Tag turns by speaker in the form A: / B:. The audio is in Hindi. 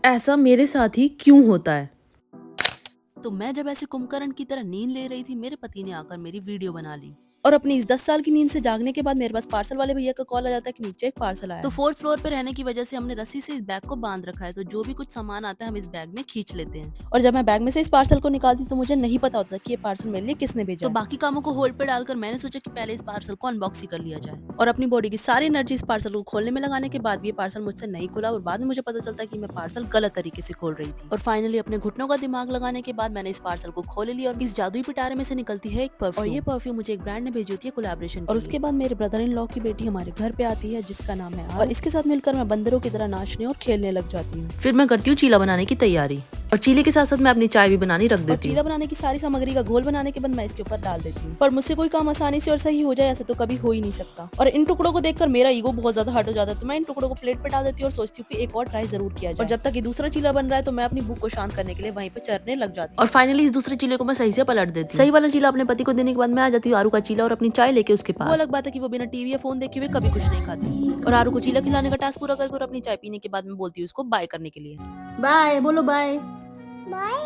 A: ऐसा मेरे साथ ही क्यों होता है?
B: तो मैं जब ऐसे कुंभकर्ण की तरह नींद ले रही थी, मेरे पति ने आकर मेरी वीडियो बना ली और अपनी इस 10 साल की नींद से जागने के बाद मेरे पास पार्सल वाले भैया का कॉल आ जाता है कि नीचे एक पार्सल आया तो
A: है।
B: फोर्थ फ्लोर पे रहने की वजह से हमने रस्सी से इस बैग को बांध रखा है, तो जो भी कुछ सामान आता है हम इस बैग में खींच लेते हैं। और जब मैं बैग में से इस पार्सल को निकालती तो मुझे नहीं पता होता कि ये पार्सल मेरे लिए किसने भेजा तो बाकी कामों को होल्ड पे डालकर मैंने सोचा कि पहले इस पार्सल को अनबॉक्स ही कर लिया जाए, और अपनी बॉडी की सारी एनर्जी इस पार्सल को खोलने में लगाने के बाद भी ये पार्सल मुझसे नहीं खुला और बाद में मुझे पता चलता कि मैं पार्सल गलत तरीके से खोल रही थी। और फाइनली अपने घुटनों का दिमाग लगाने के बाद मैंने इस पार्सल को खोल लिया और इस जादुई पिटारे में से निकलती है एक परफ्यूम, और ये परफ्यूम मुझे एक ब्रांड ने भेजी होती है कोलैबोरेशन। और उसके बाद मेरे ब्रदर इन लॉ की बेटी हमारे घर पे आती है जिसका नाम है और इसके साथ मिलकर मैं बंदरों की तरह नाचने और खेलने लग जाती हूँ।
A: फिर मैं करती हूँ चीला बनाने की तैयारी, और चीले के साथ साथ मैं अपनी चाय भी बनानी रख
B: और
A: देती
B: चीला
A: हूँ।
B: बनाने की सारी सामग्री का घोल बनाने के बाद मैं इसके ऊपर डाल देती हूँ। पर मुझसे कोई काम आसानी से और सही हो जाए ऐसा तो कभी हो ही नहीं सकता, और इन टुकड़ों को देखकर मेरा ईगो बहुत ज्यादा हर्ट हो जाता है, तो मैं इन टुकड़ों को प्लेट पे डाल देती हूँ और सोचती हूँ कि एक और ट्राई जरूर किया जाए। और जब तक ये दूसरा चीला बन रहा है तो मैं अपनी भूख को शांत करने के लिए वहीं पे चरने लग जाती
A: और
B: हूँ।
A: फाइनली इस दूसरे चीले को मैं सही से पलट देती हूँ। सही वाला चीला अपने पति को देने के बाद मैं आ जाती हूँ आरू का चीला और अपनी चाय लेके उसके
B: वो
A: पास।
B: अलग बात है कि वो बिना टीवी या फोन देखे हुए कभी कुछ नहीं खाती, और आरू को चीला खिलाने का टास्क पूरा करके और अपनी चाय पीने के बाद मैं बोलती हूँ उसको बाय करने के लिए।
A: बाय बोलो बाय।
C: बाय।